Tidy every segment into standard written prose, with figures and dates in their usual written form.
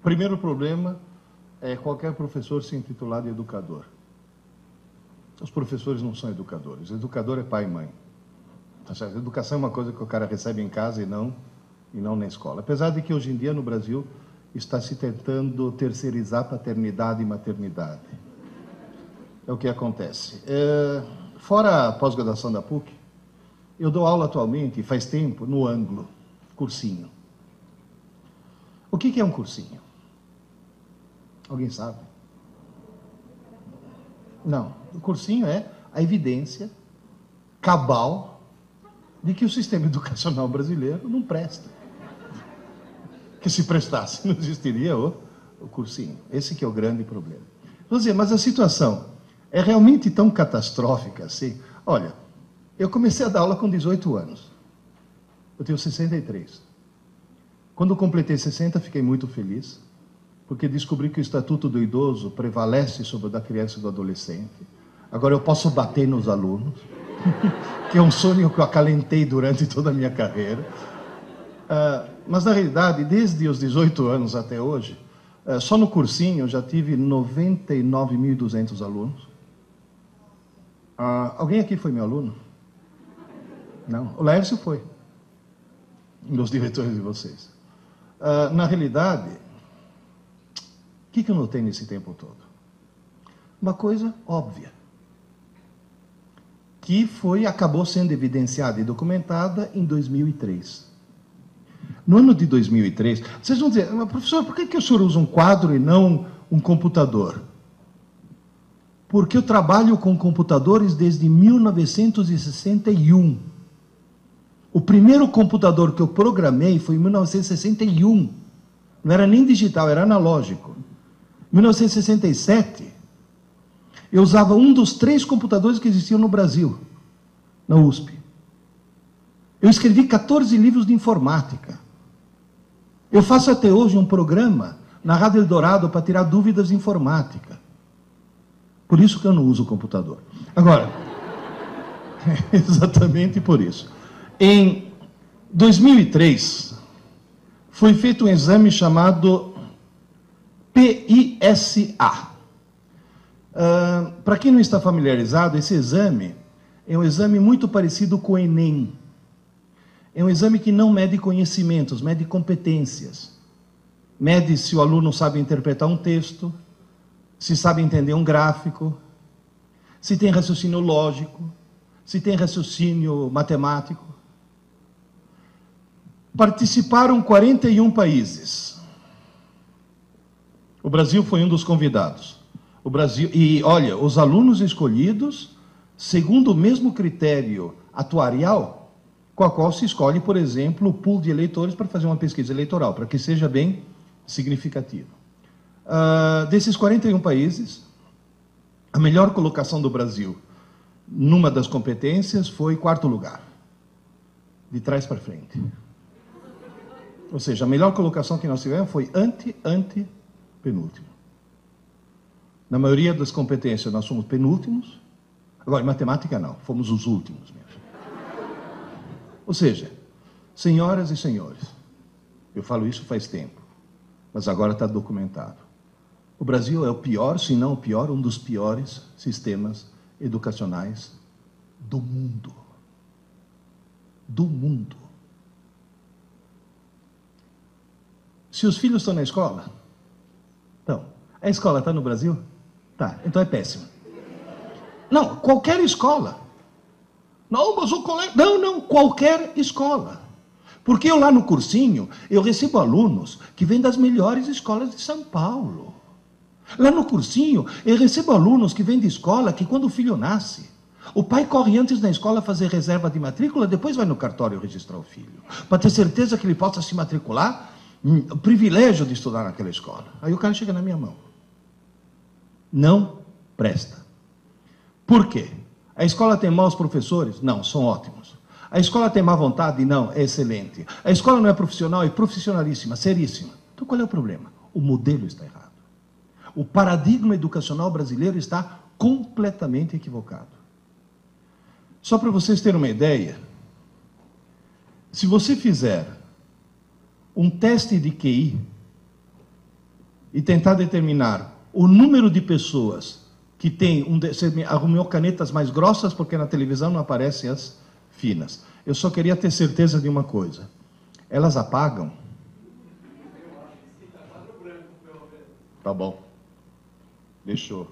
Primeiro problema é qualquer professor se intitular de educador. Os professores não são educadores. Educador é pai e mãe. Tá certo? Educação é uma coisa que o cara recebe em casa e não na escola. Apesar de que hoje em dia no Brasil está se tentando terceirizar paternidade e maternidade. É o que acontece. Fora a pós-graduação da PUC, eu dou aula atualmente, faz tempo, no Anglo, cursinho. O que é um cursinho? Alguém sabe? Não. O cursinho é a evidência cabal de que o sistema educacional brasileiro não presta. Que se prestasse, não existiria o cursinho. Esse que é o grande problema. Vou dizer, mas a situação é realmente tão catastrófica assim? Olha, eu comecei a dar aula com 18 anos. Eu tenho 63. Quando eu completei 60, fiquei muito feliz, porque descobri que o Estatuto do Idoso prevalece sobre o da criança e do adolescente. Agora eu posso bater nos alunos, que é um sonho que eu acalentei durante toda a minha carreira. Mas, na realidade, desde os 18 anos até hoje, só no cursinho eu já tive 99.200 alunos. Alguém aqui foi meu aluno? Não. O Laércio foi. Um dos diretores de vocês. Na realidade, o que eu notei nesse tempo todo? Uma coisa óbvia, que acabou sendo evidenciada e documentada em 2003. No ano de 2003, vocês vão dizer, professor, por que o senhor usa um quadro e não um computador? Porque eu trabalho com computadores desde 1961. O primeiro computador que eu programei foi em 1961. Não era nem digital, era analógico. Em 1967, eu usava um dos 3 computadores que existiam no Brasil, na USP. Eu escrevi 14 livros de informática. Eu faço até hoje um programa na Rádio Eldorado para tirar dúvidas de informática. Por isso que eu não uso o computador. Agora, exatamente por isso. Em 2003, foi feito um exame chamado PISA. Para quem não está familiarizado, esse exame é um exame muito parecido com o Enem. É um exame que não mede conhecimentos, mede competências. Mede se o aluno sabe interpretar um texto, se sabe entender um gráfico, se tem raciocínio lógico, se tem raciocínio matemático. Participaram 41 países. O Brasil foi um dos convidados. O Brasil, e olha, os alunos escolhidos segundo o mesmo critério atuarial com a qual se escolhe, por exemplo, o pool de eleitores para fazer uma pesquisa eleitoral, para que seja bem significativo. Desses 41 países, a melhor colocação do Brasil numa das competências foi 4º lugar, de trás para frente. Ou seja, a melhor colocação que nós tivemos foi penúltimo. Na maioria das competências nós somos penúltimos. Agora, em matemática não, fomos os últimos mesmo. Ou seja, senhoras e senhores, eu falo isso faz tempo, mas agora está documentado. O Brasil é o pior, se não o pior, um dos piores sistemas educacionais do mundo. Do mundo. Se os filhos estão na escola, então, a escola está no Brasil? Tá, então é péssimo. Não, qualquer escola. Não, mas o colégio... Não, qualquer escola. Porque eu lá no cursinho, eu recebo alunos que vêm das melhores escolas de São Paulo. Lá no cursinho, eu recebo alunos que vêm de escola que quando o filho nasce, o pai corre antes na escola fazer reserva de matrícula, depois vai no cartório registrar o filho, para ter certeza que ele possa se matricular, o privilégio de estudar naquela escola. Aí o cara chega na minha mão. Não presta. Por quê? A escola tem maus professores? Não, são ótimos. A escola tem má vontade? Não, é excelente. A escola não é profissional? É profissionalíssima, seríssima. Então qual é o problema? O modelo está errado. O paradigma educacional brasileiro está completamente equivocado. Só para vocês terem uma ideia, se você fizer um teste de QI e tentar determinar o número de pessoas que tem você arrumou canetas mais grossas, porque na televisão não aparecem as finas. Eu só queria ter certeza de uma coisa. Elas apagam? Tá bom. Deixa eu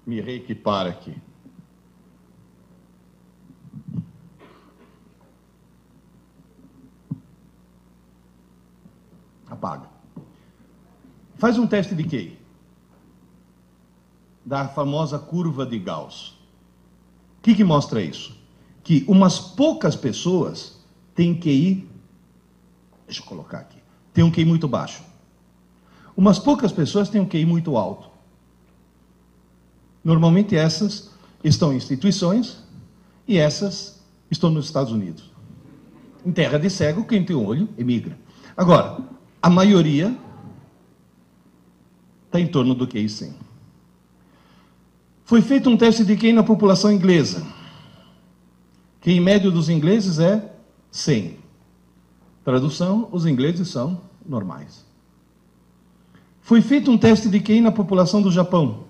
me reequipar aqui. Apaga. Faz um teste de QI. Da famosa curva de Gauss. O que mostra isso? Que umas poucas pessoas têm QI, deixa eu colocar aqui, tem um QI muito baixo. Umas poucas pessoas têm um QI muito alto. Normalmente essas estão em instituições e essas estão nos Estados Unidos. Em terra de cego, quem tem um olho emigra. Agora, a maioria está em torno do QI 100. Foi feito um teste de QI na população inglesa. QI médio dos ingleses é 100. Tradução, os ingleses são normais. Foi feito um teste de QI na população do Japão.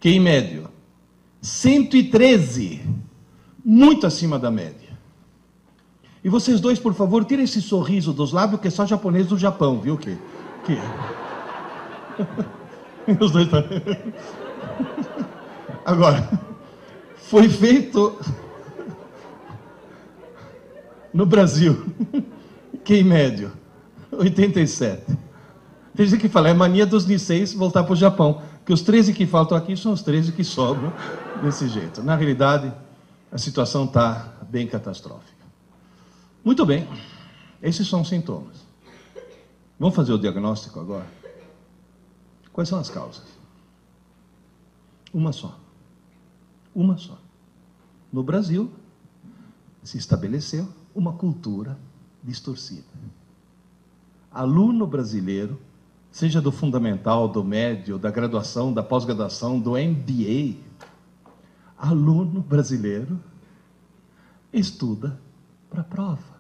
QI médio 113, muito acima da média. E vocês dois, por favor, tirem esse sorriso dos lábios, que é só japonês do Japão, viu? Os dois estão... Agora, foi feito no Brasil, QI médio 87. Tem gente que fala, é mania dos Niseis voltar para o Japão, que os 13 que faltam aqui são os 13 que sobram desse jeito. Na realidade, a situação está bem catastrófica. Muito bem, esses são os sintomas. Vamos fazer o diagnóstico agora? Quais são as causas? Uma só. Uma só. No Brasil, se estabeleceu uma cultura distorcida. Aluno brasileiro, seja do fundamental, do médio, da graduação, da pós-graduação, do MBA, aluno brasileiro estuda para a prova.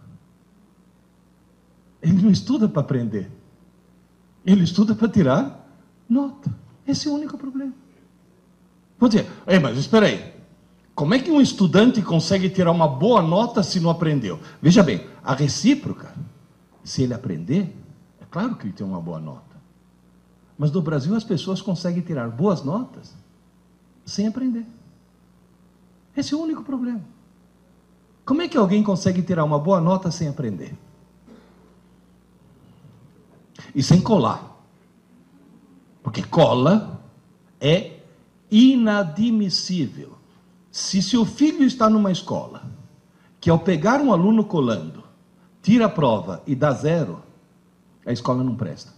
Ele não estuda para aprender. Ele estuda para tirar nota. Esse é o único problema. Vou dizer, mas espera aí. Como é que um estudante consegue tirar uma boa nota se não aprendeu? Veja bem, a recíproca, se ele aprender, é claro que ele tem uma boa nota. Mas no Brasil as pessoas conseguem tirar boas notas sem aprender. Esse é o único problema. Como é que alguém consegue tirar uma boa nota sem aprender? E sem colar. Porque cola é inadmissível. Se seu filho está numa escola, que ao pegar um aluno colando, tira a prova e dá 0, a escola não presta.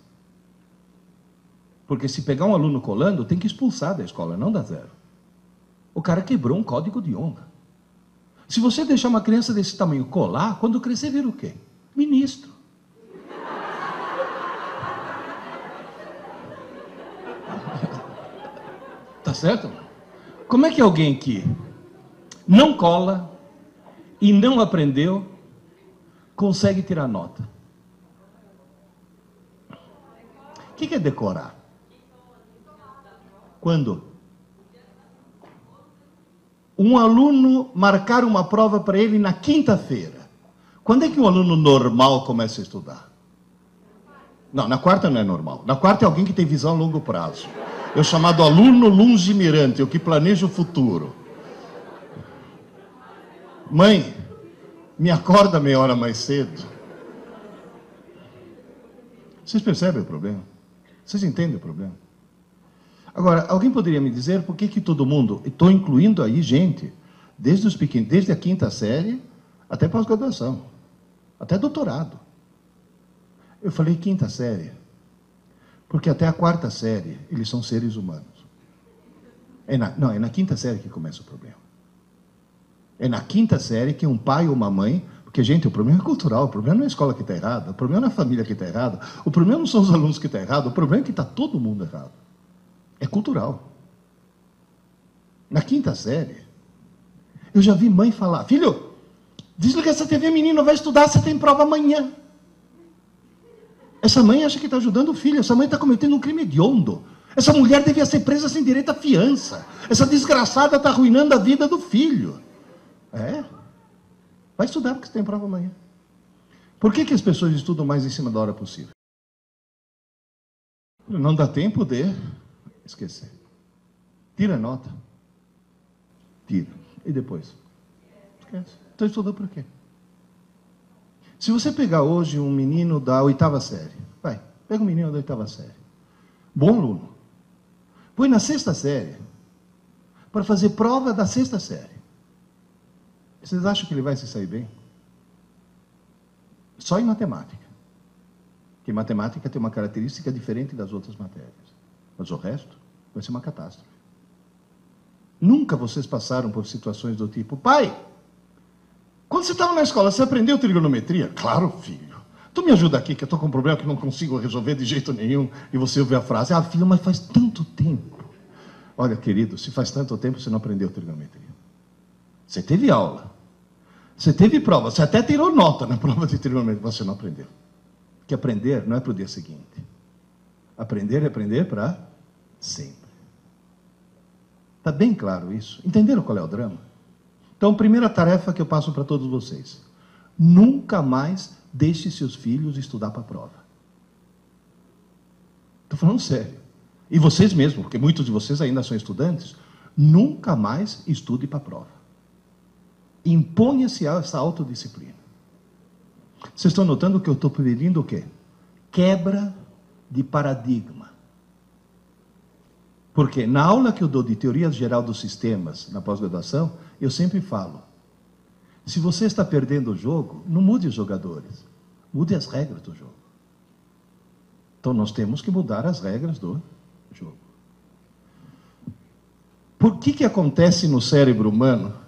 Porque se pegar um aluno colando, tem que expulsar da escola, não dar 0. O cara quebrou um código de honra. Se você deixar uma criança desse tamanho colar, quando crescer vira o quê? Ministro. Tá certo? Como é que alguém que não cola e não aprendeu consegue tirar nota? O que é decorar? Quando? Um aluno marcar uma prova para ele na quinta-feira. Quando é que um aluno normal começa a estudar? Não, na quarta não é normal. Na quarta é alguém que tem visão a longo prazo. É o chamado aluno lungimirante, o que planeja o futuro. Mãe, me acorda meia hora mais cedo. Vocês percebem o problema? Vocês entendem o problema? Agora, alguém poderia me dizer por que todo mundo, estou incluindo aí gente, desde os pequenos, desde a quinta série até pós-graduação, até doutorado. Eu falei quinta série, porque até a quarta série eles são seres humanos. É na quinta série que começa o problema. É na quinta série que um pai ou uma mãe... Porque, gente, o problema é cultural, o problema não é a escola que está errada, o problema não é a família que está errada, o problema não são os alunos que estão errados, o problema é que está todo mundo errado. É cultural. Na quinta série, eu já vi mãe falar, filho, desliga essa TV, menino, vai estudar, você tem prova amanhã. Essa mãe acha que está ajudando o filho, essa mãe está cometendo um crime hediondo. Essa mulher devia ser presa sem direito à fiança. Essa desgraçada está arruinando a vida do filho. É? Vai estudar porque você tem prova amanhã. Por que as pessoas estudam mais em cima da hora possível? Não dá tempo de esquecer. Tira a nota. Tira. E depois? Esquece. Então estudou por quê? Se você pegar hoje um menino da 8ª série, vai, pega um menino da 8ª série, bom aluno, põe na 6ª série, para fazer prova da 6ª série. Vocês acham que ele vai se sair bem? Só em matemática. Porque matemática tem uma característica diferente das outras matérias. Mas o resto vai ser uma catástrofe. Nunca vocês passaram por situações do tipo: pai, quando você estava na escola, você aprendeu trigonometria? Claro, filho. Tu me ajuda aqui, que eu estou com um problema que não consigo resolver de jeito nenhum. E você ouve a frase: ah, filho, mas faz tanto tempo. Olha, querido, se faz tanto tempo, você não aprendeu trigonometria. Você teve aula. Você teve prova. Você até tirou nota na prova de trigonometria. Você não aprendeu. Porque aprender não é para o dia seguinte. Aprender é aprender para sempre. Está bem claro isso? Entenderam qual é o drama? Então, primeira tarefa que eu passo para todos vocês: nunca mais deixe seus filhos estudar para a prova. Estou falando sério. E vocês mesmos, porque muitos de vocês ainda são estudantes, nunca mais estude para a prova. Imponha-se essa autodisciplina. Vocês estão notando que eu estou pedindo o quê? Quebra de paradigma. Porque na aula que eu dou de teoria geral dos sistemas, na pós-graduação, eu sempre falo: se você está perdendo o jogo, não mude os jogadores, mude as regras do jogo. Então nós temos que mudar as regras do jogo. Por que acontece no cérebro humano?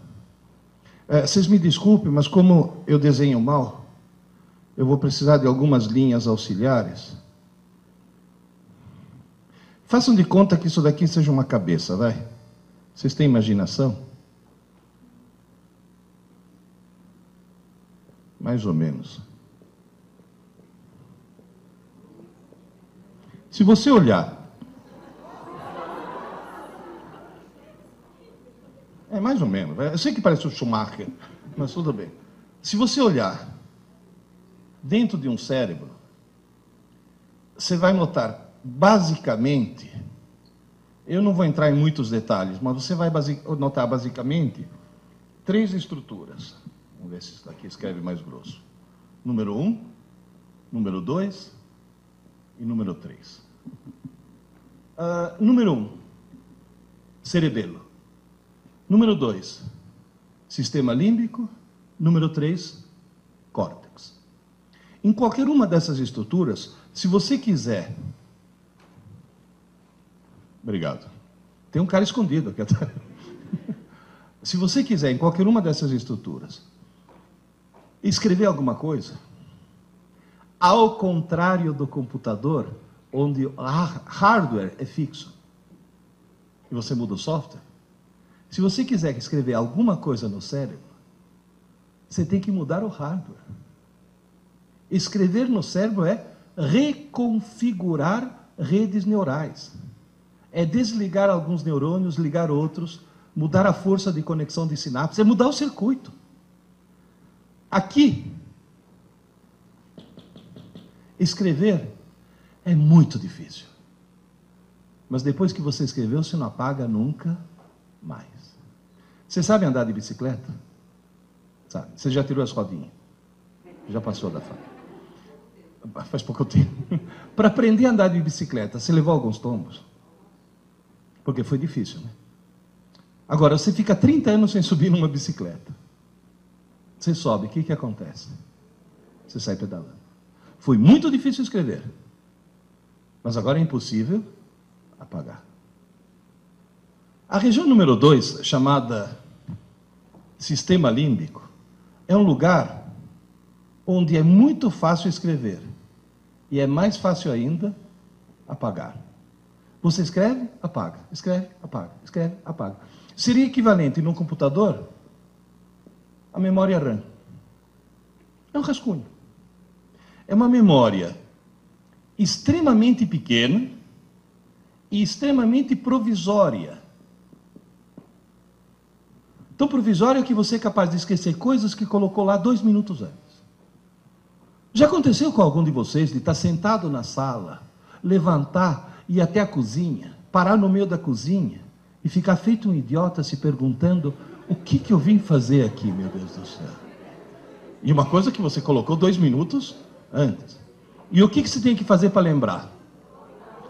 Vocês me desculpem, mas como eu desenho mal, eu vou precisar de algumas linhas auxiliares. Façam de conta que isso daqui seja uma cabeça, vai. Vocês têm imaginação? Mais ou menos. Se você olhar... É mais ou menos. Eu sei que parece o Schumacher, mas tudo bem. Se você olhar dentro de um cérebro, você vai notar, basicamente, eu não vou entrar em muitos detalhes, mas você vai notar, basicamente, 3 estruturas. Vamos ver se isso daqui escreve mais grosso. Número 1, número 2 e número 3. Número 1, cerebelo. Número 2, sistema límbico. Número 3, córtex. Em qualquer uma dessas estruturas, se você quiser... Obrigado. Tem um cara escondido aqui atrás. Se você quiser, em qualquer uma dessas estruturas, escrever alguma coisa, ao contrário do computador, onde o hardware é fixo, e você muda o software, se você quiser escrever alguma coisa no cérebro, você tem que mudar o hardware. Escrever no cérebro é reconfigurar redes neurais. É desligar alguns neurônios, ligar outros, mudar a força de conexão de sinapses, é mudar o circuito. Aqui, escrever é muito difícil. Mas depois que você escreveu, você não apaga nunca mais. Você sabe andar de bicicleta? Sabe? Você já tirou as rodinhas? Já passou da fase? Faz pouco tempo. Para aprender a andar de bicicleta, você levou alguns tombos? Porque foi difícil, né? Agora, você fica 30 anos sem subir numa bicicleta. Você sobe, o que acontece? Você sai pedalando. Foi muito difícil escrever. Mas agora é impossível apagar. A região número 2, chamada sistema límbico, é um lugar onde é muito fácil escrever. E é mais fácil ainda apagar. Você escreve, apaga. Escreve, apaga. Escreve, apaga. Seria equivalente num computador à memória RAM. É um rascunho. É uma memória extremamente pequena e extremamente provisória. Tão provisória que você é capaz de esquecer coisas que colocou lá 2 minutos antes. Já aconteceu com algum de vocês de estar sentado na sala, levantar e ir até a cozinha, parar no meio da cozinha e ficar feito um idiota se perguntando: o que eu vim fazer aqui, meu Deus do céu? E uma coisa que você colocou 2 minutos antes. E o que você tem que fazer para lembrar?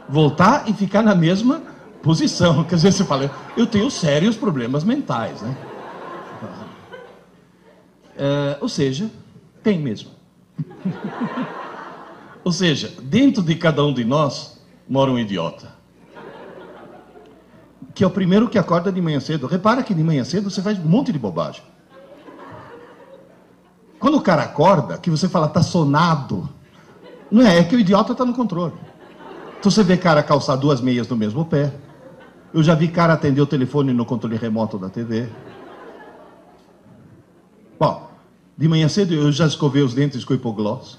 Voltar e ficar na mesma posição. Quer dizer, você fala: eu tenho sérios problemas mentais, né? Ou seja, tem mesmo. Ou seja, dentro de cada um de nós mora um idiota. Que é o primeiro que acorda de manhã cedo. Repara que de manhã cedo você faz um monte de bobagem. Quando o cara acorda, que você fala, tá sonado, não é que o idiota tá no controle. Então você vê cara calçar 2 meias no mesmo pé. Eu já vi cara atender o telefone no controle remoto da TV. Bom, de manhã cedo eu já escovei os dentes com hipoglós.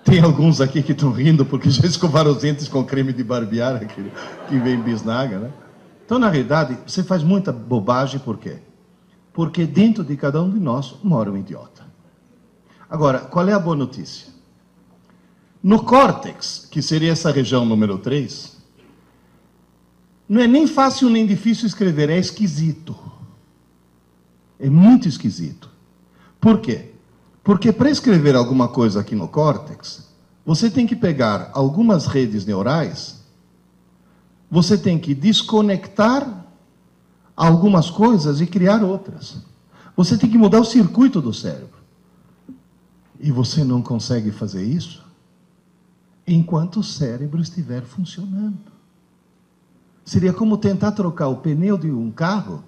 Tem alguns aqui que estão rindo porque já escovaram os dentes com creme de barbear, aquele que vem bisnaga, né? Então, na realidade, você faz muita bobagem, por quê? Porque dentro de cada um de nós mora um idiota. Agora, qual é a boa notícia? No córtex, que seria essa região número 3, não é nem fácil nem difícil escrever, é esquisito. É muito esquisito. Por quê? Porque para escrever alguma coisa aqui no córtex, você tem que pegar algumas redes neurais, você tem que desconectar algumas coisas e criar outras. Você tem que mudar o circuito do cérebro. E você não consegue fazer isso enquanto o cérebro estiver funcionando. Seria como tentar trocar o pneu de um carro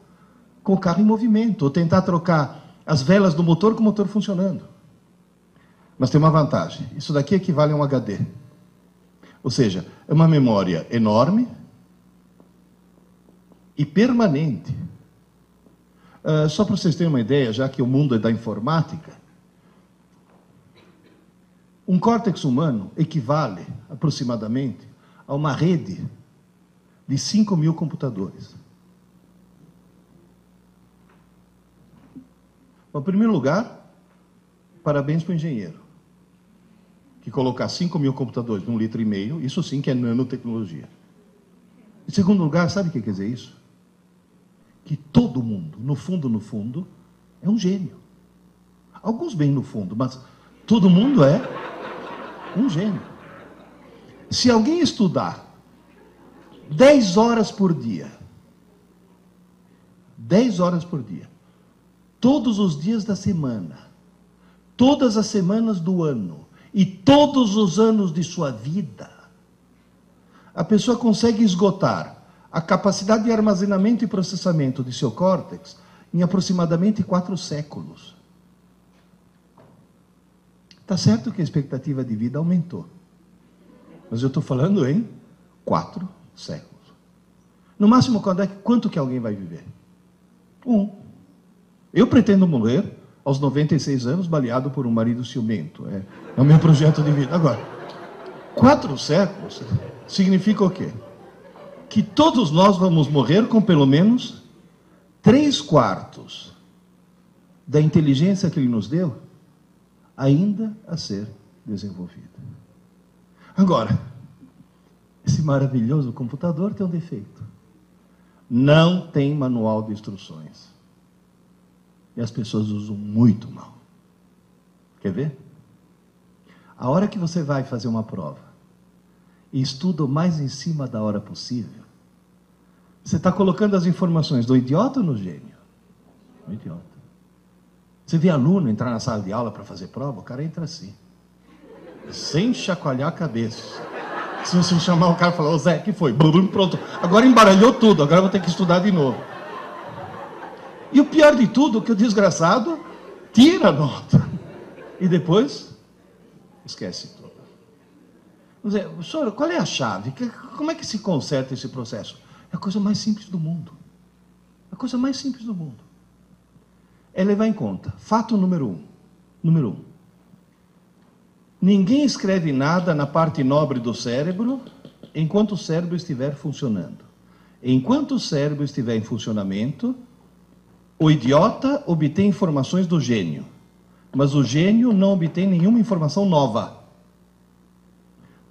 com o carro em movimento, ou tentar trocar as velas do motor com o motor funcionando. Mas tem uma vantagem. Isso daqui equivale a um HD. Ou seja, é uma memória enorme e permanente. Só para vocês terem uma ideia, já que o mundo é da informática, um córtex humano equivale aproximadamente a uma rede de 5.000 computadores. Em primeiro lugar, parabéns para o engenheiro, que colocar 5.000 computadores num 1,5 litro, isso sim que é nanotecnologia. Em segundo lugar, sabe o que quer dizer isso? Que todo mundo, no fundo, é um gênio. Alguns bem no fundo, mas todo mundo é um gênio. Se alguém estudar 10 horas por dia, 10 horas por dia, todos os dias da semana, todas as semanas do ano e todos os anos de sua vida, a pessoa consegue esgotar a capacidade de armazenamento e processamento de seu córtex em aproximadamente 4 séculos. Está certo que a expectativa de vida aumentou, mas eu estou falando em 4 séculos. No máximo, quanto que alguém vai viver? 1. Eu pretendo morrer aos 96 anos, baleado por um marido ciumento. É o meu projeto de vida. Agora, 4 séculos significa o quê? Que todos nós vamos morrer com pelo menos 3/4 da inteligência que ele nos deu ainda a ser desenvolvida. Agora, esse maravilhoso computador tem um defeito. Não tem manual de instruções. E as pessoas usam muito mal. Quer ver? A hora que você vai fazer uma prova e estuda o mais em cima da hora possível, você está colocando as informações do idiota ou no gênio? No idiota. Você vê aluno entrar na sala de aula para fazer prova, o cara entra assim, sem chacoalhar a cabeça. Se você chamar o cara e falar, ô Zé, que foi? Pronto, agora embaralhou tudo, agora eu vou ter que estudar de novo. E o pior de tudo, que o desgraçado tira a nota. E depois, esquece tudo. Vamos dizer, senhor, qual é a chave? Como é que se conserta esse processo? É a coisa mais simples do mundo. A coisa mais simples do mundo. É levar em conta, fato número 1. Ninguém escreve nada na parte nobre do cérebro enquanto o cérebro estiver funcionando. Enquanto o cérebro estiver em funcionamento, o idiota obtém informações do gênio, mas o gênio não obtém nenhuma informação nova.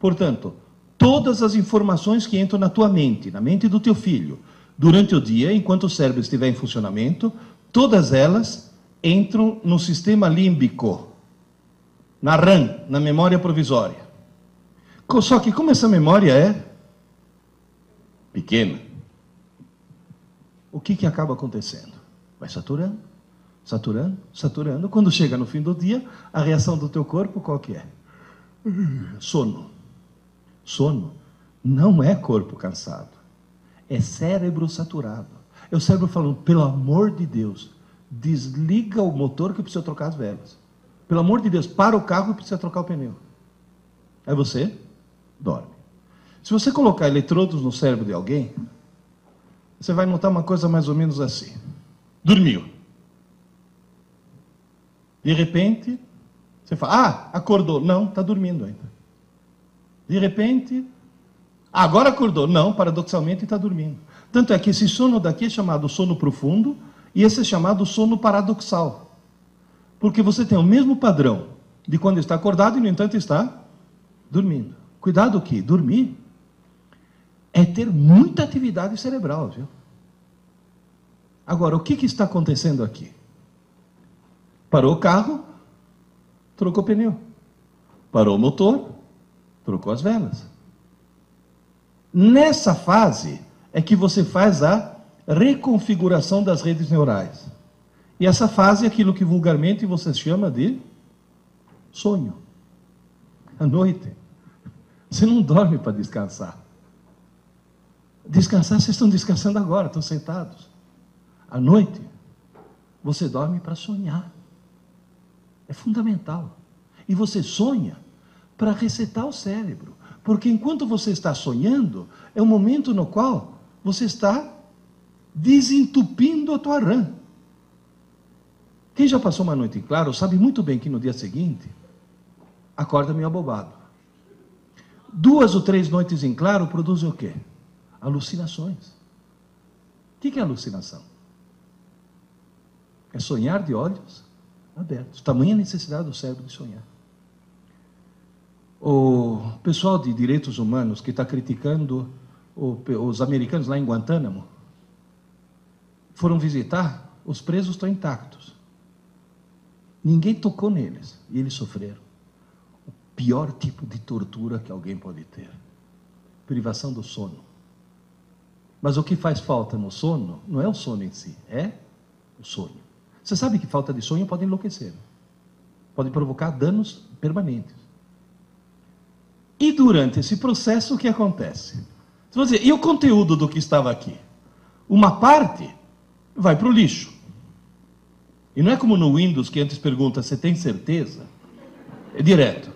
Portanto, todas as informações que entram na tua mente, na mente do teu filho, durante o dia, enquanto o cérebro estiver em funcionamento, todas elas entram no sistema límbico, na RAM, na memória provisória. Só que como essa memória é pequena, o que acaba acontecendo? Vai saturando, saturando, saturando. Quando chega no fim do dia, a reação do teu corpo qual que é? Sono. Sono não é corpo cansado, é cérebro saturado. É o cérebro falando, pelo amor de Deus, desliga o motor que eu preciso trocar as velas. Pelo amor de Deus, para o carro que precisa trocar o pneu. Aí você dorme. Se você colocar eletrodos no cérebro de alguém, você vai notar uma coisa mais ou menos assim. Dormiu. De repente, você fala, acordou. Não, está dormindo ainda. De repente, agora acordou. Não, paradoxalmente está dormindo. Tanto é que esse sono daqui é chamado sono profundo e esse é chamado sono paradoxal. Porque você tem o mesmo padrão de quando está acordado e, no entanto, está dormindo. Cuidado que dormir é ter muita atividade cerebral, viu? Agora, o que está acontecendo aqui? Parou o carro, trocou o pneu. Parou o motor, trocou as velas. Nessa fase é que você faz a reconfiguração das redes neurais. E essa fase é aquilo que vulgarmente você chama de sonho. À noite. Você não dorme para descansar. Descansar, vocês estão descansando agora, estão sentados. À noite, você dorme para sonhar. É fundamental. E você sonha para resetar o cérebro. Porque enquanto você está sonhando, é o momento no qual você está desentupindo a tua RAM. Quem já passou uma noite em claro sabe muito bem que no dia seguinte acorda meio abobado. 2 ou 3 noites em claro produzem o quê? Alucinações. O que é alucinação? É sonhar de olhos abertos. Tamanha necessidade do cérebro de sonhar. O pessoal de direitos humanos que está criticando os americanos lá em Guantánamo foram visitar, os presos estão intactos. Ninguém tocou neles e eles sofreram o pior tipo de tortura que alguém pode ter. Privação do sono. Mas o que faz falta no sono não é o sono em si, é o sonho. Você sabe que falta de sonho pode enlouquecer. Pode provocar danos permanentes. E durante esse processo, o que acontece? Você vai dizer, e o conteúdo do que estava aqui? Uma parte vai para o lixo. E não é como no Windows, que antes pergunta, você tem certeza? É direto.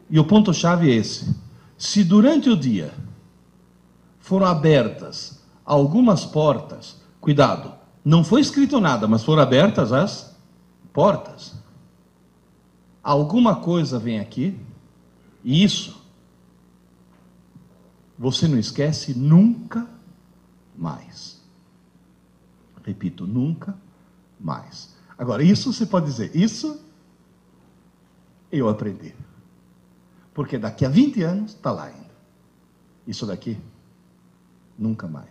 E o ponto-chave é esse. Se durante o dia foram abertas algumas portas, cuidado, não foi escrito nada, mas foram abertas as portas. Alguma coisa vem aqui, e isso você não esquece nunca mais. Repito, nunca mais. Agora, isso você pode dizer, isso eu aprendi. Porque daqui a 20 anos está lá ainda. Isso daqui, nunca mais.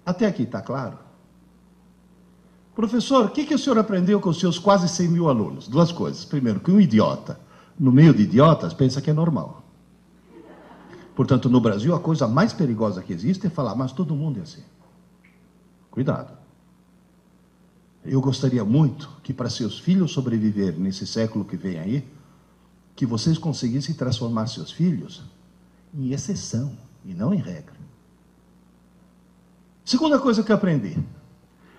Até aqui, está claro? Professor, o que o senhor aprendeu com os seus quase 100 mil alunos? 2 coisas. Primeiro, que um idiota, no meio de idiotas, pensa que é normal. Portanto, no Brasil, a coisa mais perigosa que existe é falar, mas todo mundo é assim. Cuidado. Eu gostaria muito que, para seus filhos sobreviverem nesse século que vem aí, que vocês conseguissem transformar seus filhos em exceção e não em regra. Segunda coisa que eu aprendi.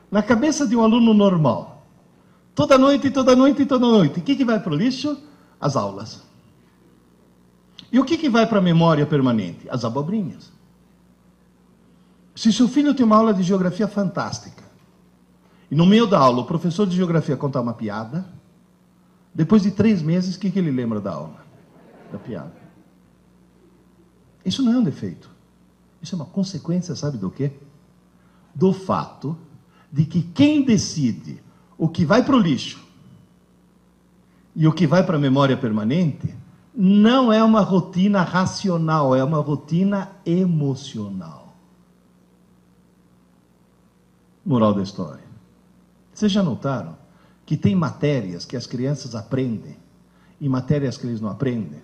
Na cabeça de um aluno normal, toda noite, toda noite, toda noite, o que vai para o lixo? As aulas. E o que vai para a memória permanente? As abobrinhas. Se seu filho tem uma aula de geografia fantástica, e no meio da aula o professor de geografia contar uma piada, Depois de 3 meses, o que ele lembra da aula? Da piada. Isso não é um defeito. Isso é uma consequência, sabe do quê? Do fato de que quem decide o que vai para o lixo e o que vai para a memória permanente não é uma rotina racional, é uma rotina emocional. Moral da história. Vocês já notaram que tem matérias que as crianças aprendem e matérias que eles não aprendem?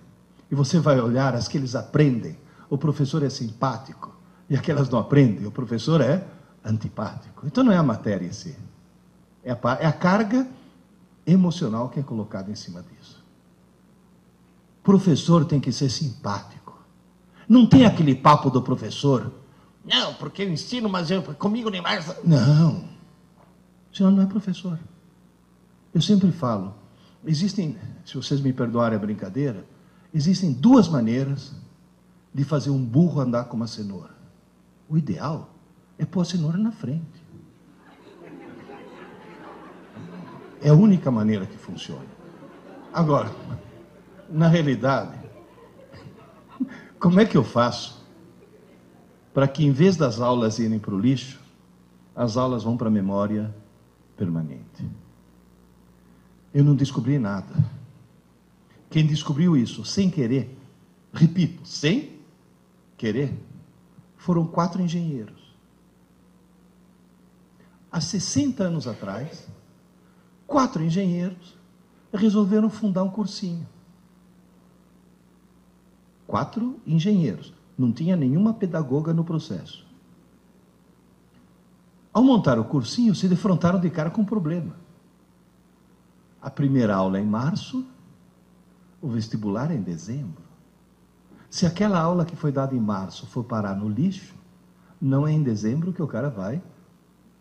E você vai olhar as que eles aprendem, o professor é simpático, e aquelas não aprendem, o professor é antipático. Então não é a matéria em si, é a carga emocional que é colocada em cima disso. O professor tem que ser simpático. Não tem aquele papo do professor, não, porque eu ensino, mas comigo nem mais. Não, o senhor não é professor. Eu sempre falo, existem, se vocês me perdoarem a brincadeira, existem 2 maneiras de fazer um burro andar com uma cenoura. O ideal é pôr a cenoura na frente. É a única maneira que funciona. Agora, na realidade, como é que eu faço para que, em vez das aulas irem para o lixo, as aulas vão para a memória permanente? Eu não descobri nada. Quem descobriu isso sem querer, repito, sem querer, foram 4 engenheiros. Há 60 anos atrás, 4 engenheiros resolveram fundar um cursinho. 4 engenheiros. Não tinha nenhuma pedagoga no processo. Ao montar o cursinho, se defrontaram de cara com um problema. A primeira aula é em março, o vestibular é em dezembro. Se aquela aula que foi dada em março for parar no lixo, não é em dezembro que o cara vai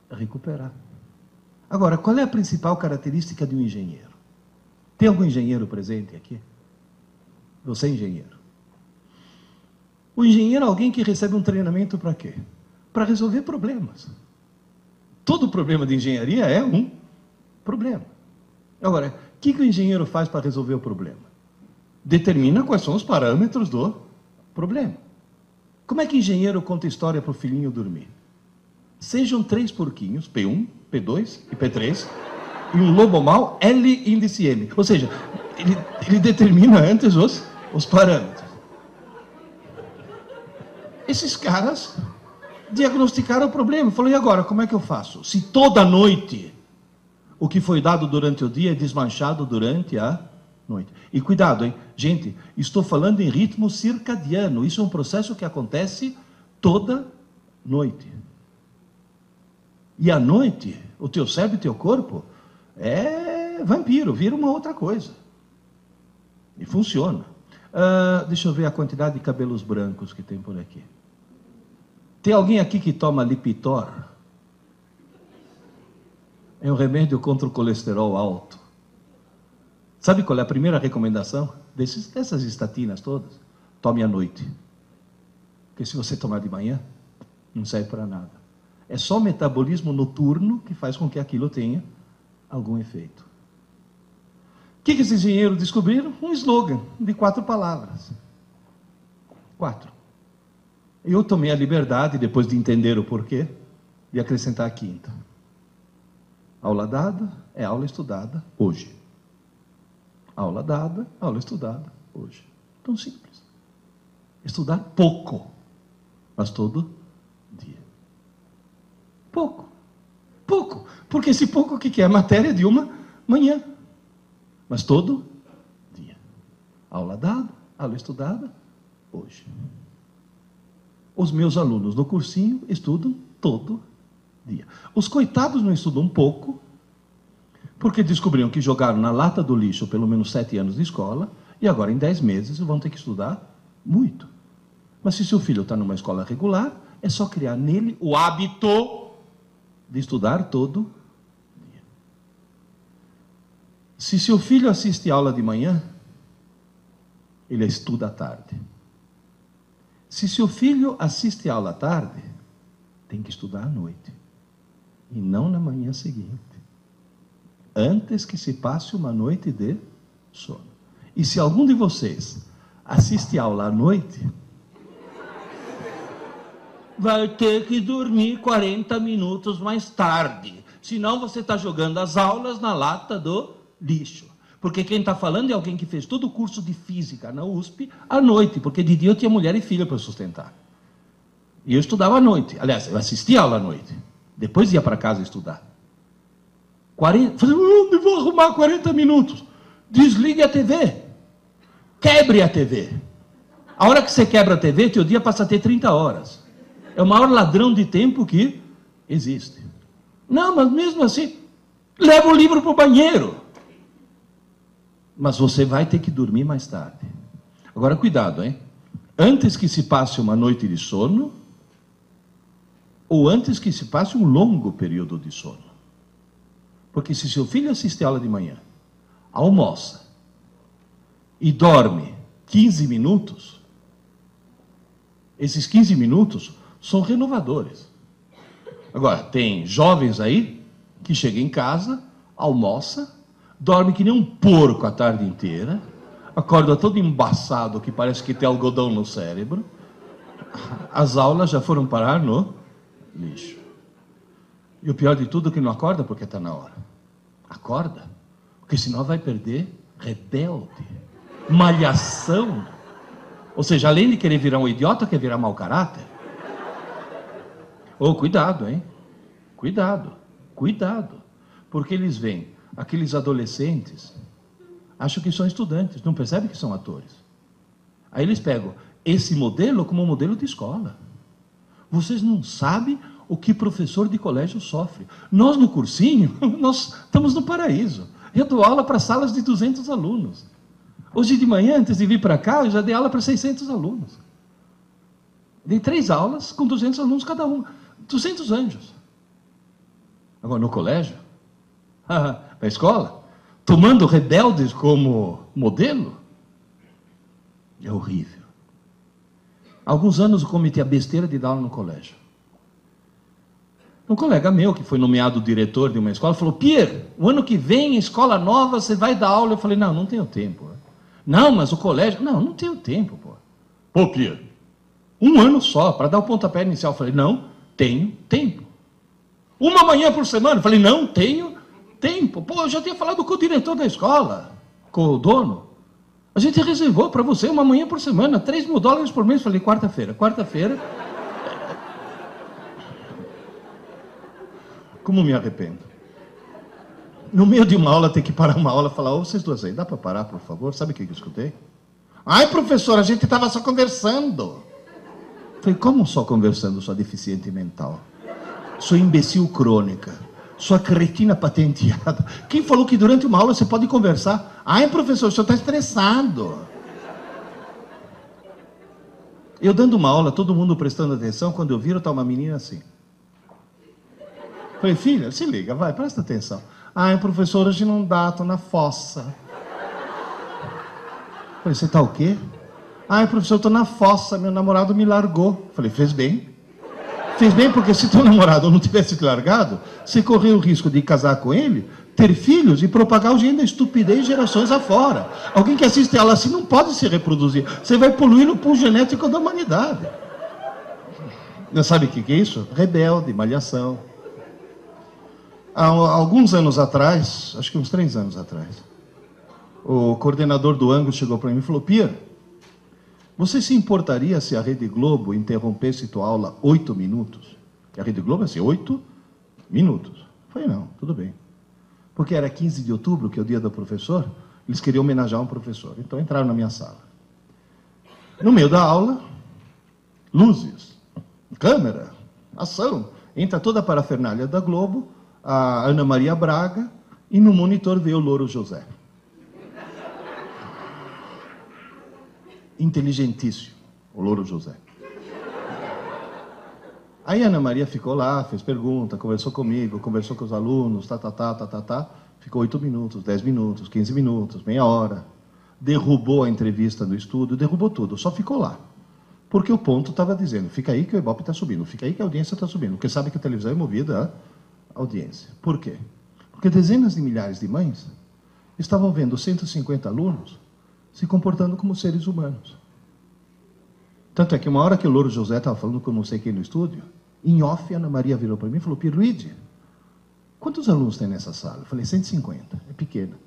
recuperar. Agora, qual é a principal característica de um engenheiro? Tem algum engenheiro presente aqui? Você é engenheiro. O engenheiro é alguém que recebe um treinamento para quê? Para resolver problemas. Todo problema de engenharia é um problema. Agora, o que o engenheiro faz para resolver o problema? Determina quais são os parâmetros do problema. Como é que o engenheiro conta história para o filhinho dormir? Sejam 3 porquinhos, P1, P2 e P3, e um lobo mau, L índice M. Ou seja, ele determina antes os parâmetros. Esses caras diagnosticaram o problema. Falou, e agora, como é que eu faço? Se toda noite o que foi dado durante o dia é desmanchado durante a noite. E cuidado, hein? Gente, estou falando em ritmo circadiano. Isso é um processo que acontece toda noite. E à noite, o teu cérebro e o teu corpo é vampiro, vira uma outra coisa. E funciona. Deixa eu ver a quantidade de cabelos brancos que tem por aqui. Tem alguém aqui que toma Lipitor? É um remédio contra o colesterol alto. Sabe qual é a primeira recomendação? Dessas estatinas todas? Tome à noite. Porque se você tomar de manhã, não serve para nada. É só o metabolismo noturno que faz com que aquilo tenha algum efeito. O que esses engenheiros descobriram? Um slogan de 4 palavras. 4. Eu tomei a liberdade, depois de entender o porquê, de acrescentar a 5ª. Aula dada é aula estudada hoje. Aula dada, aula estudada hoje. Tão simples. Estudar pouco, mas todo dia. Pouco. Pouco. Porque esse pouco, o que é? A matéria de uma manhã. Mas todo dia. Aula dada, aula estudada hoje. Os meus alunos no cursinho estudam todo dia. Os coitados não estudam pouco, porque descobriram que jogaram na lata do lixo pelo menos 7 anos de escola, e agora em 10 meses vão ter que estudar muito. Mas se seu filho está numa escola regular, é só criar nele o hábito de estudar todo dia. Se seu filho assiste aula de manhã, ele estuda à tarde. Se seu filho assiste aula à tarde, tem que estudar à noite. E não na manhã seguinte. Antes que se passe uma noite de Sono. E se algum de vocês assiste aula à noite, vai ter que dormir 40 minutos mais tarde. Senão você está jogando as aulas na lata do lixo. Porque quem está falando é alguém que fez todo o curso de física na USP à noite, porque de dia eu tinha mulher e filha para sustentar. E eu estudava à noite. Aliás, eu assistia aula à noite. Depois ia para casa estudar. Falei, onde vou arrumar 40 minutos? Desligue a TV. Quebre a TV. A hora que você quebra a TV, teu dia passa a ter 30 horas. É o maior ladrão de tempo que existe. Não, mas mesmo assim, leva o livro para o banheiro. Mas você vai ter que dormir mais tarde. Agora, cuidado, hein? Antes que se passe uma noite de sono, ou antes que se passe um longo período de sono. Porque se seu filho assiste a aula de manhã, almoça e dorme 15 minutos, esses 15 minutos são renovadores. Agora, tem jovens aí que chegam em casa, almoça, dorme que nem um porco a tarde inteira, acorda todo embaçado, que parece que tem algodão no cérebro. As aulas já foram parar no lixo. E o pior de tudo é que não acorda porque está na hora. Acorda, porque senão vai perder rebelde, malhação. Ou seja, além de querer virar um idiota, quer virar mau caráter. Oh, cuidado, hein? Cuidado, cuidado. Porque eles veem aqueles adolescentes, acham que são estudantes, não percebem que são atores. Aí eles pegam esse modelo como um modelo de escola. Vocês não sabem o que professor de colégio sofre. Nós, no cursinho, nós estamos no paraíso. Eu dou aula para salas de 200 alunos. Hoje de manhã, antes de vir para cá, eu já dei aula para 600 alunos. Dei 3 aulas com 200 alunos cada uma. 200 anjos. Agora, no colégio, na escola, tomando rebeldes como modelo, é horrível. Há alguns anos eu cometi a besteira de dar aula no colégio. Um colega meu, que foi nomeado diretor de uma escola, falou, Pierre, o ano que vem, escola nova, você vai dar aula. Eu falei, não tenho tempo. Não, mas o colégio... Não tenho tempo, pô. Pô, Pierre, um ano só, para dar o pontapé inicial. Eu falei, não, tenho tempo. Uma manhã por semana. Eu falei, não tenho tempo. Pô, eu já tinha falado com o diretor da escola, com o dono. A gente reservou para você uma manhã por semana, $3.000 por mês. Eu falei, quarta-feira. Como me arrependo. No meio de uma aula, tem que parar uma aula e falar, vocês duas aí, dá para parar, por favor? Sabe o que eu escutei? Ai, professor, a gente estava só conversando. Falei, como só conversando, sua deficiente mental? Sua imbecil crônica. Sua cretina patenteada. Quem falou que durante uma aula você pode conversar? Ai, professor, o senhor está estressado. Eu dando uma aula, todo mundo prestando atenção, quando eu viro, está uma menina assim. Falei, filha, se liga, vai, presta atenção. Ai, professor, hoje não dá, estou na fossa. Falei, você está o quê? Ai, professor, estou na fossa, meu namorado me largou. Falei, fez bem. Fez bem porque se teu namorado não tivesse te largado, você correu o risco de casar com ele, ter filhos e propagar o gene da estupidez gerações afora. Alguém que assiste ela assim não pode se reproduzir. Você vai poluir o pool genético da humanidade. Não sabe o que é isso? Rebelde, malhação. Há alguns anos atrás, acho que uns 3 anos atrás, o coordenador do Ângulo chegou para mim e falou, Pierre, você se importaria se a Rede Globo interrompesse tua aula 8 minutos? Que a Rede Globo é assim, 8 minutos. Eu falei, não, tudo bem. Porque era 15 de outubro, que é o dia do professor, eles queriam homenagear um professor. Então entraram na minha sala. No meio da aula, luzes, câmera, ação. Entra toda a parafernália da Globo, a Ana Maria Braga, e no monitor veio o Louro José. Inteligentíssimo, o Louro José. Aí a Ana Maria ficou lá, fez pergunta, conversou comigo, conversou com os alunos, ficou 8 minutos, 10 minutos, 15 minutos, meia hora. Derrubou a entrevista do estúdio, derrubou tudo, só ficou lá. Porque o ponto estava dizendo, fica aí que o Ibope está subindo, fica aí que a audiência está subindo, porque sabe que a televisão é movida a audiência. Por quê? Porque dezenas de milhares de mães estavam vendo 150 alunos se comportando como seres humanos. Tanto é que uma hora que o Louro José estava falando com não sei quem no estúdio, em off, a Ana Maria virou para mim e falou: Pierluigi, quantos alunos tem nessa sala? Eu falei: 150, é pequena.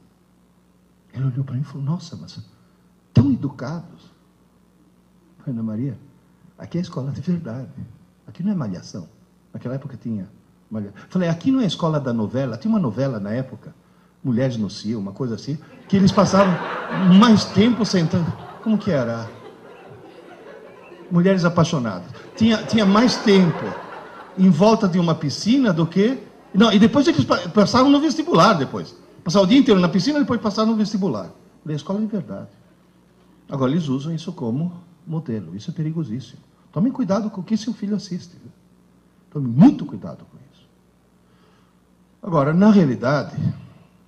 Ele olhou para mim e falou: nossa, mas tão educados. Eu falei: Ana Maria, aqui é a escola de verdade. Aqui não é malhação. Naquela época tinha malhação. Eu falei: aqui não é a escola da novela. Tinha uma novela na época, Mulheres no Cio, uma coisa assim, que eles passavam mais tempo sentando. Como que era? Mulheres Apaixonadas. Tinha mais tempo em volta de uma piscina do que... Não, e depois eles passavam no vestibular depois. Passavam o dia inteiro na piscina e depois passavam no vestibular. Da escola de verdade. Agora, eles usam isso como modelo. Isso é perigosíssimo. Tomem cuidado com o que seu filho assiste. Viu? Tomem muito cuidado com isso. Agora, na realidade,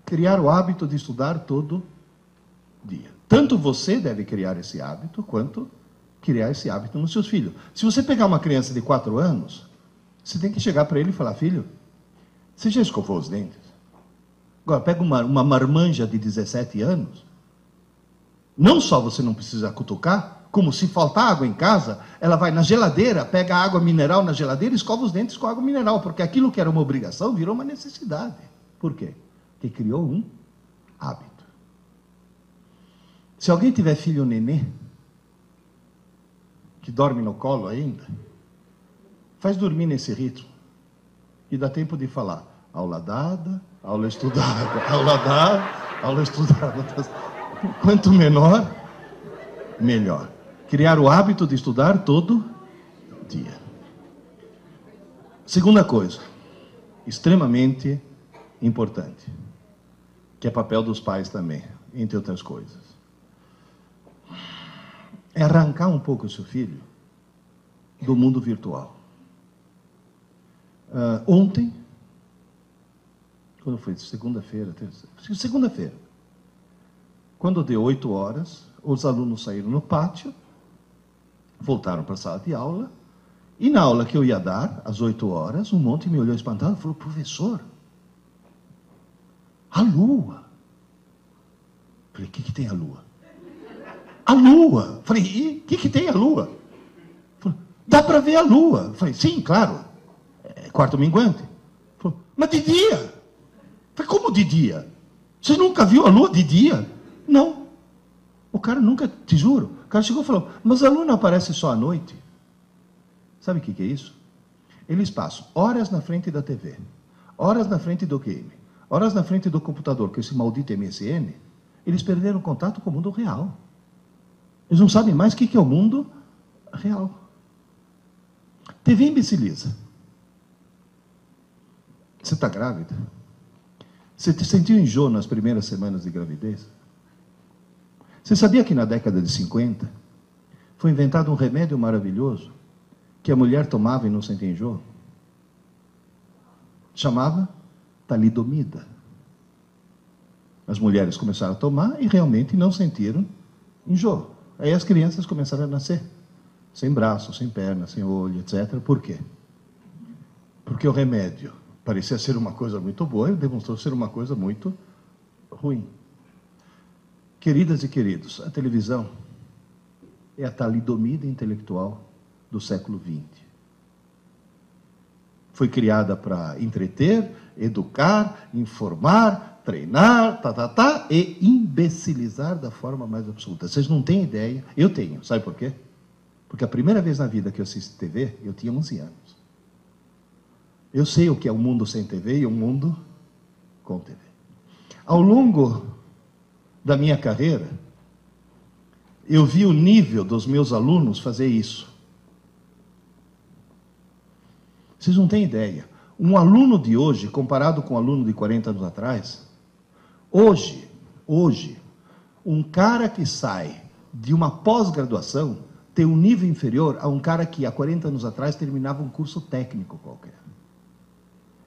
criar o hábito de estudar todo dia. Tanto você deve criar esse hábito, quanto criar esse hábito nos seus filhos. Se você pegar uma criança de 4 anos, você tem que chegar para ele e falar: filho, você já escovou os dentes? Agora, pega uma marmanja de 17 anos, não só você não precisa cutucar, como se faltar água em casa, ela vai na geladeira, pega a água mineral na geladeira e escova os dentes com água mineral, porque aquilo que era uma obrigação virou uma necessidade. Por quê? Porque criou um hábito. Se alguém tiver filho nenê, que dorme no colo ainda, faz dormir nesse ritmo. E dá tempo de falar: aula dada, aula estudada, aula dada, aula estudada. Quanto menor, melhor. Criar o hábito de estudar todo dia. Segunda coisa, extremamente importante, que é papel dos pais também, entre outras coisas. É arrancar um pouco o seu filho do mundo virtual. Ontem, quando foi? Segunda-feira, segunda-feira, quando deu 8 horas, os alunos saíram no pátio, voltaram para a sala de aula, e na aula que eu ia dar, às 8 horas, um monte me olhou espantado e falou: professor, a lua. Falei: o que tem a lua? A lua. Falei: e o que tem a lua? Falei: dá para ver a lua. Falei: sim, claro. É quarto minguante. Falei: mas de dia? Falei: como de dia? Você nunca viu a lua de dia? Não. O cara nunca, te juro. O cara chegou e falou: mas a lua não aparece só à noite. Sabe o que é isso? Eles passam horas na frente da TV, horas na frente do game, horas na frente do computador, com esse maldito MSN. Eles perderam contato com o mundo real. Eles não sabem mais o que é o mundo real. TV imbeciliza. Você está grávida? Você sentiu enjoo nas primeiras semanas de gravidez? Você sabia que na década de 50 foi inventado um remédio maravilhoso que a mulher tomava e não sentia enjoo? Chamava talidomida. As mulheres começaram a tomar e realmente não sentiram enjoo. Aí as crianças começaram a nascer, sem braço, sem perna, sem olho, etc. Por quê? Porque o remédio parecia ser uma coisa muito boa e demonstrou ser uma coisa muito ruim. Queridas e queridos, a televisão é a talidomida intelectual do século XX. Foi criada para entreter, educar, informar, treinar, e imbecilizar da forma mais absoluta. Vocês não têm ideia. Eu tenho. Sabe por quê? Porque a primeira vez na vida que eu assisti TV, eu tinha 11 anos. Eu sei o que é um mundo sem TV e um mundo com TV. Ao longo da minha carreira, eu vi o nível dos meus alunos fazer isso. Vocês não têm ideia. Um aluno de hoje, comparado com um aluno de 40 anos atrás, hoje, um cara que sai de uma pós-graduação tem um nível inferior a um cara que há 40 anos atrás terminava um curso técnico qualquer.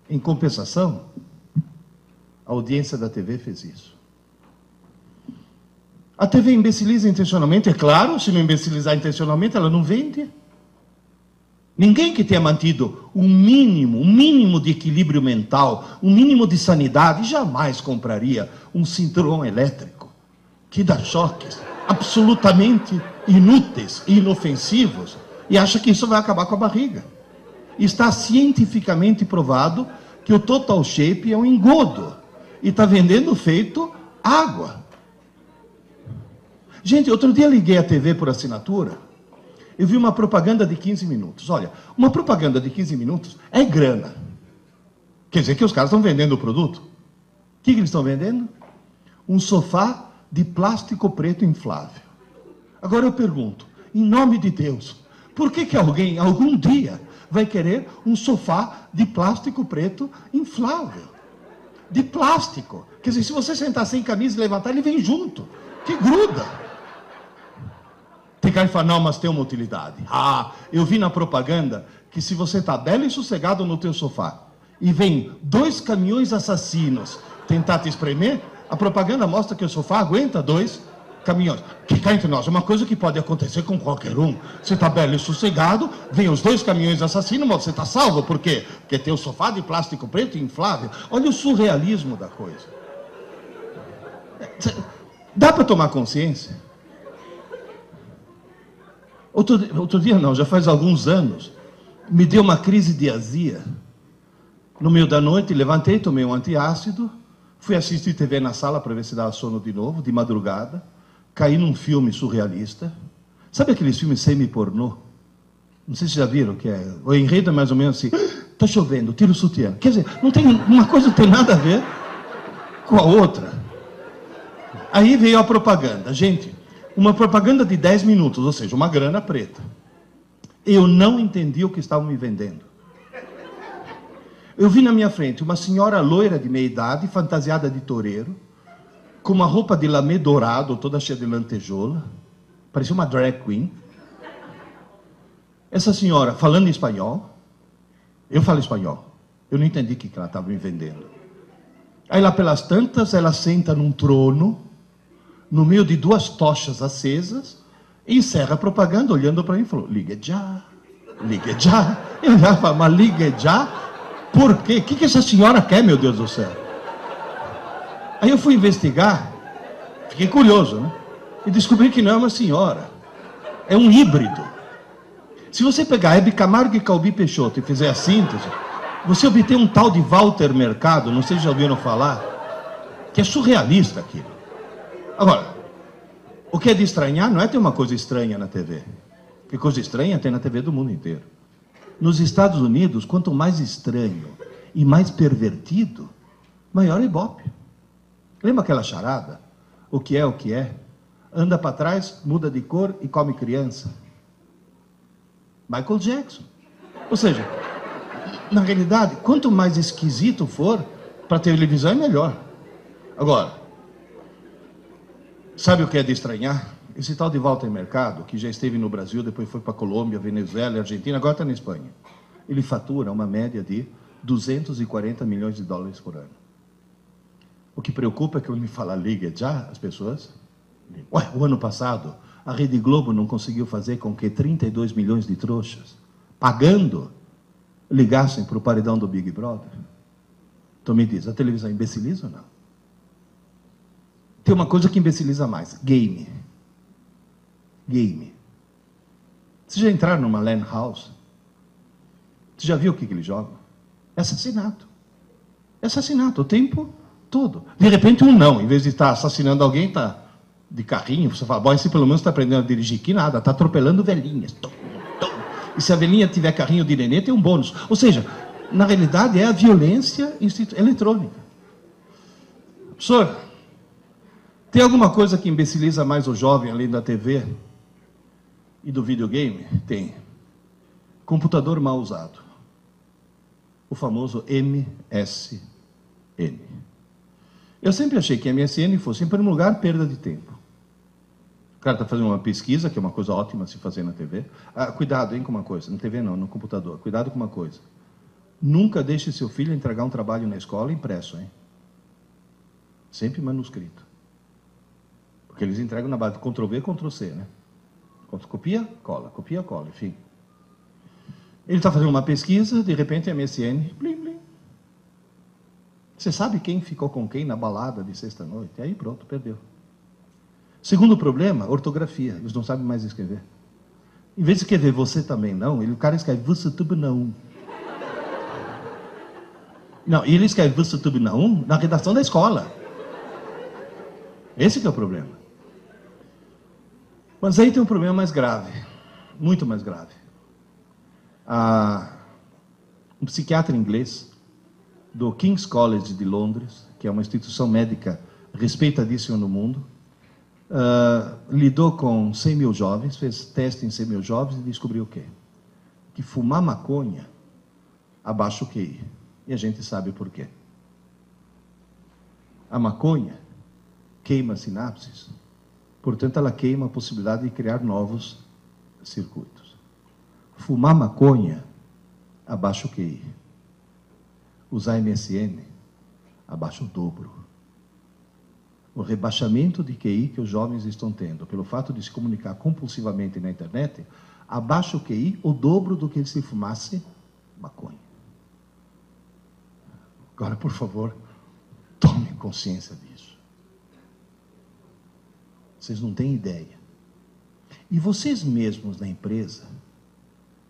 Em compensação, a audiência da TV fez isso. A TV imbeciliza intencionalmente, é claro, se não imbecilizar intencionalmente, ela não vende. Ninguém que tenha mantido um mínimo de equilíbrio mental, um mínimo de sanidade, jamais compraria um cinturão elétrico que dá choques absolutamente inúteis e inofensivos e acha que isso vai acabar com a barriga. Está cientificamente provado que o Total Shape é um engodo e está vendendo feito água. Gente, outro dia liguei a TV por assinatura, eu vi uma propaganda de 15 minutos. Olha, uma propaganda de 15 minutos é grana. Quer dizer que os caras estão vendendo o produto. O que eles estão vendendo? Um sofá de plástico preto inflável. Agora eu pergunto, em nome de Deus, por que alguém, algum dia, vai querer um sofá de plástico preto inflável? De plástico. Quer dizer, se você sentar sem camisa e levantar, ele vem junto. Que gruda. Tem cara que fala, não, mas tem uma utilidade. Ah, eu vi na propaganda que se você está belo e sossegado no teu sofá e vem 2 caminhões assassinos tentar te espremer, a propaganda mostra que o sofá aguenta 2 caminhões. Que cá entre nós, é uma coisa que pode acontecer com qualquer um. Você está belo e sossegado, vem os 2 caminhões assassinos, mas você está salvo. Por quê? Porque tem o sofá de plástico preto inflável. Olha o surrealismo da coisa. Dá para tomar consciência? Outro dia não, já faz alguns anos, me deu uma crise de azia. No meio da noite, levantei, tomei um antiácido, fui assistir TV na sala para ver se dava sono de novo, de madrugada, caí num filme surrealista. Sabe aqueles filmes semi-pornô? Não sei se já viram, que é... O enredo é mais ou menos assim, está chovendo, tira o sutiã. Quer dizer, não tem, uma coisa não tem nada a ver com a outra. Aí veio a propaganda. Gente, uma propaganda de 10 minutos, ou seja, uma grana preta. Eu não entendi o que estavam me vendendo. Eu vi na minha frente uma senhora loira de meia idade, fantasiada de toureiro, com uma roupa de lamê dourado, toda cheia de lantejoula, parecia uma drag queen. Essa senhora falando em espanhol, eu falo espanhol, eu não entendi o que ela estava me vendendo. Aí lá pelas tantas, ela senta num trono, no meio de 2 tochas acesas, e encerra a propaganda olhando para mim e falou, ligue já, ligue já. Eu já falo, mas ligue já? Por quê? O que essa senhora quer, meu Deus do céu? Aí eu fui investigar, fiquei curioso, né? E descobri que não é uma senhora, é um híbrido. Se você pegar Hebe Camargo e Calbi Peixoto e fizer a síntese, você obtém um tal de Walter Mercado, não sei se já ouviram falar, que é surrealista aquilo. Agora, o que é de estranhar não é ter uma coisa estranha na TV. Porque coisa estranha tem na TV do mundo inteiro. Nos Estados Unidos, quanto mais estranho e mais pervertido, maior ibope. Lembra aquela charada? O que é o que é? Anda para trás, muda de cor e come criança. Michael Jackson. Ou seja, na realidade, quanto mais esquisito for, para a televisão é melhor. Agora, sabe o que é de estranhar? Esse tal de Walter Mercado, que já esteve no Brasil, depois foi para a Colômbia, Venezuela e Argentina, agora está na Espanha. Ele fatura uma média de 240 milhões de dólares por ano. O que preocupa é que quando me fala liga já, as pessoas... Ué, o ano passado, a Rede Globo não conseguiu fazer com que 32 milhões de trouxas, pagando, ligassem para o paredão do Big Brother. Então me diz, a televisão imbeciliza ou não? Tem uma coisa que imbeciliza mais, game. Game. Vocês já entraram numa LAN house? Você já viu o que eles jogam? É assassinato. É assassinato o tempo todo. De repente um não, em vez de estar assassinando alguém, está de carrinho, você fala, bom, esse pelo menos está aprendendo a dirigir, que nada, está atropelando velhinhas. E se a velhinha tiver carrinho de nenê, tem um bônus. Ou seja, na realidade é a violência eletrônica. Professor, tem alguma coisa que imbeciliza mais o jovem, além da TV e do videogame? Tem. Computador mal usado. O famoso MSN. Eu sempre achei que MSN fosse, em primeiro lugar, perda de tempo. O cara está fazendo uma pesquisa, que é uma coisa ótima se fazer na TV. Ah, cuidado, hein, com uma coisa. Na TV não, no computador. Cuidado com uma coisa. Nunca deixe seu filho entregar um trabalho na escola impresso, hein? Sempre manuscrito. Porque eles entregam na base de Ctrl-V, Ctrl-C, né? Copia, cola, enfim. Ele está fazendo uma pesquisa, de repente, MSN, blim, blim. Você sabe quem ficou com quem na balada de sexta-noite? Aí pronto, perdeu. Segundo problema, ortografia. Eles não sabem mais escrever. Em vez de escrever você também não, o cara escreve você também não. Não, e ele escreve você também não na redação da escola. Esse que é o problema. Mas aí tem um problema mais grave, muito mais grave. Um psiquiatra inglês do King's College de Londres, que é uma instituição médica respeitadíssima no mundo, lidou com 100 mil jovens, fez teste em 100 mil jovens e descobriu o quê? Que fumar maconha abaixa o QI. E a gente sabe por quê. A maconha queima sinapses, portanto ela queima a possibilidade de criar novos circuitos. Fumar maconha abaixa o QI. Usar MSN abaixa o dobro. O rebaixamento de QI que os jovens estão tendo, pelo fato de se comunicar compulsivamente na internet, abaixa o QI o dobro do que se fumasse maconha. Agora, por favor, tomem consciência disso. Vocês não têm ideia. E vocês mesmos na empresa,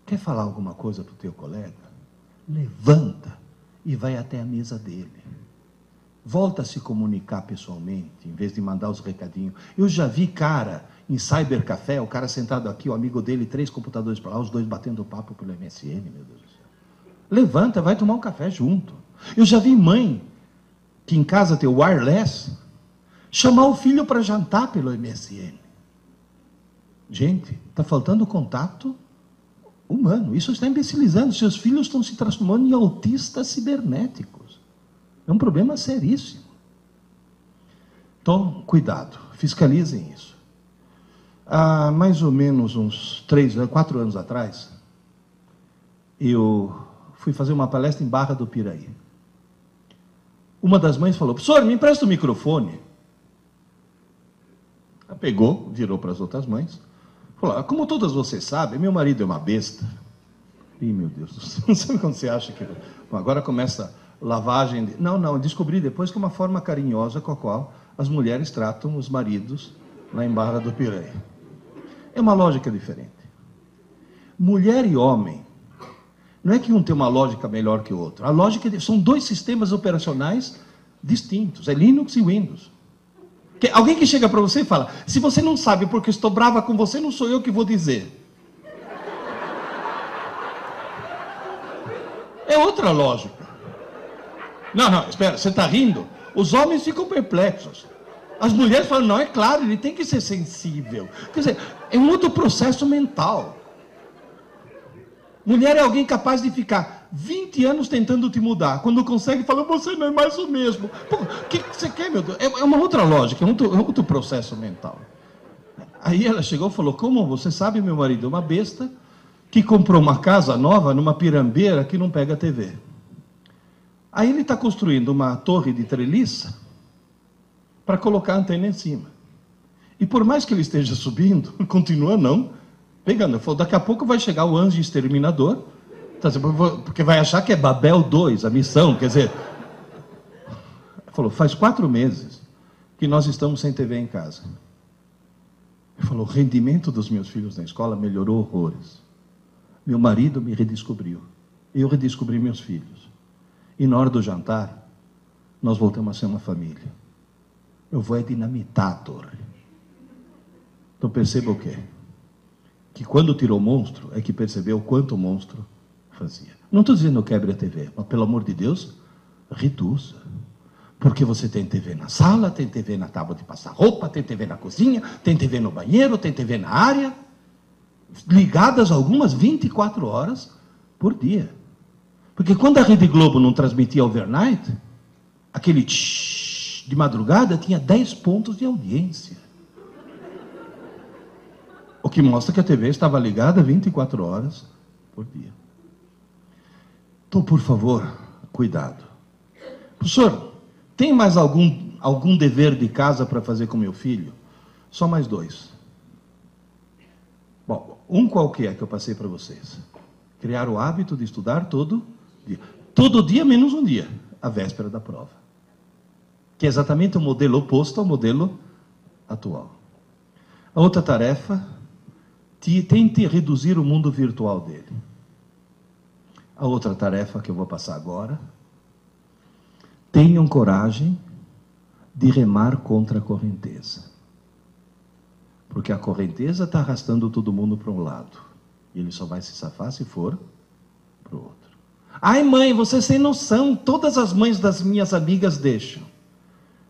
quer falar alguma coisa para o teu colega? Levanta e vai até a mesa dele. Volta a se comunicar pessoalmente, em vez de mandar os recadinhos. Eu já vi cara em cybercafé, o cara sentado aqui, o amigo dele, 3 computadores para lá, os dois batendo papo pelo MSN, meu Deus do céu. Levanta, vai tomar um café junto. Eu já vi mãe, que em casa tem o wireless, chamar o filho para jantar pelo MSN. Gente, está faltando contato humano. Isso está imbecilizando. Seus filhos estão se transformando em autistas cibernéticos. É um problema seríssimo. Então, cuidado, fiscalizem isso. Há mais ou menos uns 4 anos atrás, eu fui fazer uma palestra em Barra do Piraí. Uma das mães falou: professor, me empresta o microfone. Ela pegou, virou para as outras mães, falou: como todas vocês sabem, meu marido é uma besta. Ih, meu Deus do céu, sabe quando você acha que... Bom, agora começa lavagem de... Não, descobri depois que é uma forma carinhosa com a qual as mulheres tratam os maridos lá em Barra do Piraí. É uma lógica diferente. Mulher e homem, não é que um tem uma lógica melhor que o outro. A lógica são 2 sistemas operacionais distintos. É Linux e Windows. Alguém que chega para você e fala: se você não sabe porque estou brava com você, não sou eu que vou dizer. É outra lógica. Não, espera, você está rindo? Os homens ficam perplexos. As mulheres falam: não, é claro, ele tem que ser sensível. Quer dizer, é um outro processo mental. Mulher é alguém capaz de ficar 20 anos tentando te mudar. Quando consegue, fala: você não é mais o mesmo. O que você quer, meu Deus? É uma outra lógica, é um outro processo mental. Aí ela chegou e falou: como você sabe, meu marido é uma besta que comprou uma casa nova numa pirambeira que não pega TV. Aí ele está construindo uma torre de treliça para colocar a antena em cima. E por mais que ele esteja subindo, continua não pegando. Ele falou: daqui a pouco vai chegar o anjo exterminador, porque vai achar que é Babel 2, a missão, quer dizer... Ele falou: faz 4 meses que nós estamos sem TV em casa. Ele falou: o rendimento dos meus filhos na escola melhorou horrores. Meu marido me redescobriu. Eu redescobri meus filhos. E na hora do jantar, nós voltamos a ser uma família. Eu vou dinamitar a torre. Então perceba o quê? Que quando tirou o monstro, é que percebeu quanto o monstro fazia. Não estou dizendo quebre a TV, mas pelo amor de Deus, reduza. Porque você tem TV na sala, tem TV na tábua de passar roupa, tem TV na cozinha, tem TV no banheiro, tem TV na área, ligadas algumas 24 horas por dia. Porque quando a Rede Globo não transmitia overnight, aquele de madrugada tinha 10 pontos de audiência. O que mostra que a TV estava ligada 24 horas por dia. Então, por favor, cuidado. Professor, tem mais algum dever de casa para fazer com meu filho? Só mais 2. Bom, um qualquer que eu passei para vocês. Criar o hábito de estudar todo dia. Todo dia menos um dia, a véspera da prova. Que é exatamente o modelo oposto ao modelo atual. A outra tarefa, tente reduzir o mundo virtual dele. A outra tarefa que eu vou passar agora, tenham coragem de remar contra a correnteza. Porque a correnteza está arrastando todo mundo para um lado. E ele só vai se safar se for para o outro. Ai, mãe, você sem noção, todas as mães das minhas amigas deixam.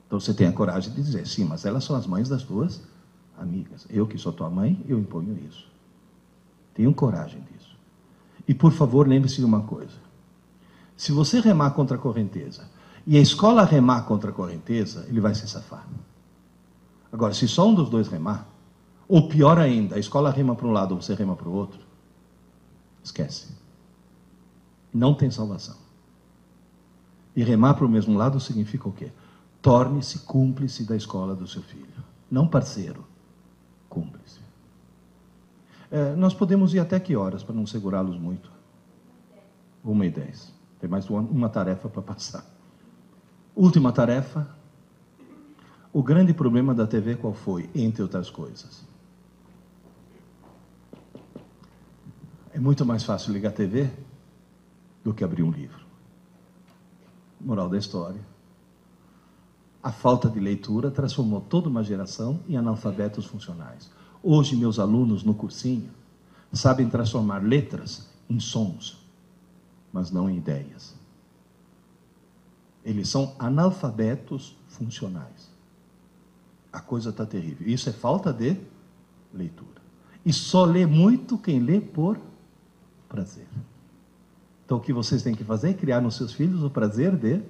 Então você tem a coragem de dizer, sim, mas elas são as mães das tuas amigas. Eu que sou tua mãe, eu imponho isso. Tenham coragem disso. E por favor, lembre-se de uma coisa. Se você remar contra a correnteza, e a escola remar contra a correnteza, ele vai se safar. Agora, se só um dos dois remar, ou pior ainda, a escola rema para um lado, ou você rema para o outro, esquece. Não tem salvação. E remar para o mesmo lado significa o quê? Torne-se cúmplice da escola do seu filho. Não parceiro, cúmplice. Nós podemos ir até que horas, para não segurá-los muito? 1h10. Tem mais uma tarefa para passar. Última tarefa. O grande problema da TV qual foi? Entre outras coisas. É muito mais fácil ligar a TV do que abrir um livro. Moral da história. A falta de leitura transformou toda uma geração em analfabetos funcionais. Hoje, meus alunos no cursinho sabem transformar letras em sons, mas não em ideias. Eles são analfabetos funcionais. A coisa está terrível. Isso é falta de leitura. E só lê muito quem lê por prazer. Então, o que vocês têm que fazer é criar nos seus filhos o prazer de